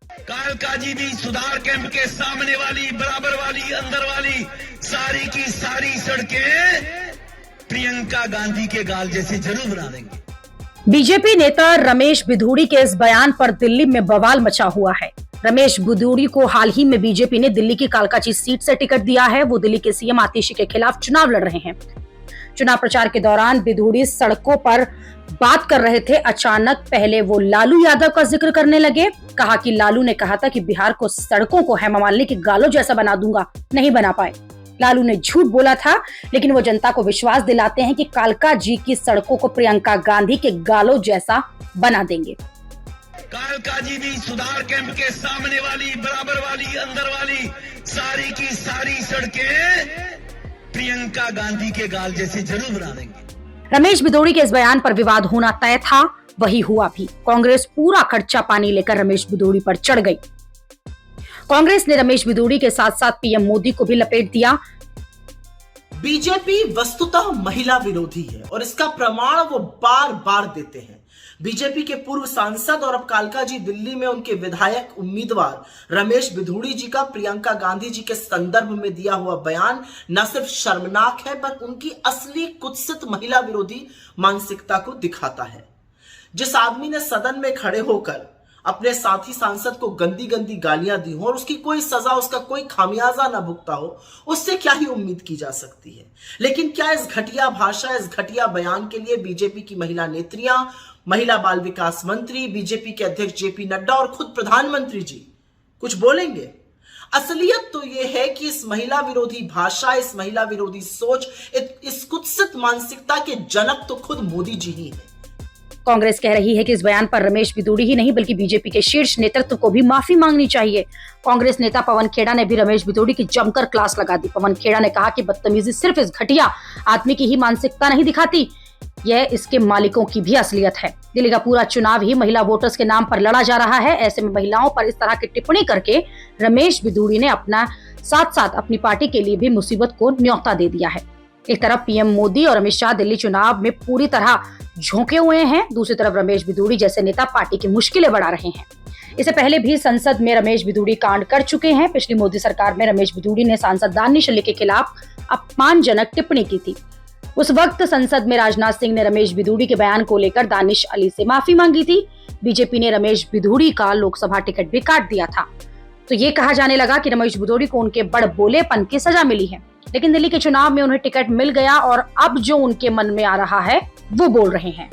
कालकाजी भी सुधार कैंप के सामने वाली, बराबर वाली, अंदर वाली सारी की सारी सड़कें प्रियंका गांधी के गाल जैसे जरूर बना देंगे। बीजेपी नेता रमेश बिधूड़ी के इस बयान पर दिल्ली में बवाल मचा हुआ है। रमेश बिधूड़ी को हाल ही में बीजेपी ने दिल्ली की कालकाजी सीट से टिकट दिया है। वो दिल्ली के सीएम आतिशी के खिलाफ चुनाव लड़ रहे हैं। चुनाव प्रचार के दौरान बिधूड़ी सड़कों पर बात कर रहे थे। अचानक पहले वो लालू यादव का जिक्र करने लगे। कहा कि लालू ने कहा था कि बिहार को सड़कों को हेमा मालिनी के गालों जैसा बना दूंगा, नहीं बना पाए। लालू ने झूठ बोला था, लेकिन वो जनता को विश्वास दिलाते हैं कि कालकाजी की सड़कों को प्रियंका गांधी के गालों जैसा बना देंगे। कालकाजी भी सुधार कैंप के सामने वाली, बराबर वाली, अंदर वाली सारी की सारी सड़कें प्रियंका गांधी के गाल जैसे जरूर बना देंगे। रमेश बिधूड़ी के इस बयान पर विवाद होना तय था, वही हुआ भी। कांग्रेस पूरा खर्चा पानी लेकर रमेश बिधूड़ी पर चढ़ गई। कांग्रेस ने रमेश बिधूड़ी के साथ साथ पीएम मोदी को भी लपेट दिया। बीजेपी वस्तुतः महिला विरोधी है और इसका प्रमाण वो बार बार देते हैं। बीजेपी के पूर्व सांसद और अब कालकाजी दिल्ली में उनके विधायक उम्मीदवार रमेश बिधूड़ी जी का प्रियंका गांधी जी के संदर्भ में दिया हुआ बयान न सिर्फ शर्मनाक है, पर उनकी असली कुत्सित महिला विरोधी मानसिकता को दिखाता है। जिस आदमी ने सदन में खड़े होकर अपने साथी सांसद को गंदी गंदी गालियां दी हो और उसकी कोई सजा, उसका कोई खामियाजा ना भुगता हो, उससे क्या ही उम्मीद की जा सकती है। लेकिन क्या इस घटिया भाषा, इस घटिया बयान के लिए बीजेपी की महिला नेत्रियां, महिला बाल विकास मंत्री, बीजेपी के अध्यक्ष जेपी नड्डा और खुद प्रधानमंत्री जी कुछ बोलेंगे? असलियत तो यह है कि इस महिला विरोधी भाषा, इस महिला विरोधी सोच, इस कुत्सित मानसिकता के जनक तो खुद मोदी जी ही हैं। कांग्रेस कह रही है कि इस बयान पर रमेश बिधूड़ी ही नहीं बल्कि बीजेपी के शीर्ष नेतृत्व को भी माफी मांगनी चाहिए। कांग्रेस नेता पवन खेड़ा ने भी रमेश बिधूड़ी की जमकर क्लास लगा दी। पवन खेड़ा ने कहा कि बदतमीजी सिर्फ इस घटिया आदमी की ही मानसिकता नहीं दिखाती, यह इसके मालिकों की भी असलियत है। दिल्ली का पूरा चुनाव ही महिला वोटर्स के नाम पर लड़ा जा रहा है। ऐसे में महिलाओं पर इस तरह की टिप्पणी करके रमेश बिधूड़ी ने अपना साथ साथ अपनी पार्टी के लिए भी मुसीबत को न्योता दे दिया है। एक तरफ पीएम मोदी और अमित शाह दिल्ली चुनाव में पूरी तरह झोंके हुए हैं, दूसरी तरफ रमेश बिधूड़ी जैसे नेता पार्टी की मुश्किलें बढ़ा रहे हैं। इससे पहले भी संसद में रमेश बिधूड़ी कांड कर चुके हैं। पिछली मोदी सरकार में रमेश बिधूड़ी ने सांसद दानिश अली के खिलाफ अपमानजनक टिप्पणी की थी। उस वक्त संसद में राजनाथ सिंह ने रमेश बिधूड़ी के बयान को लेकर दानिश अली से माफी मांगी थी। बीजेपी ने रमेश बिधूड़ी का लोकसभा टिकट भी काट दिया था। तो ये कहा जाने लगा कि रमेश बिधूड़ी को उनके बड़बोलेपन की सजा मिली है, लेकिन दिल्ली के चुनाव में उन्हें टिकट मिल गया और अब जो उनके मन में आ रहा है वो बोल रहे हैं।